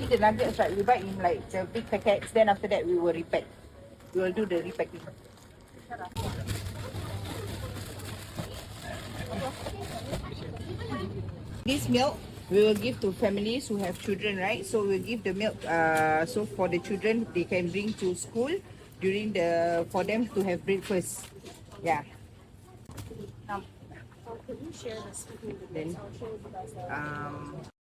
The nuggets, right, we buy in like the big packets, then after that we will repack. We will do the repacking. This milk we will give to families who have children, right? So we'll give the milk so for the children they can bring to school during the for them to have breakfast. Yeah. So could you share this with me? Then I'll show you guys the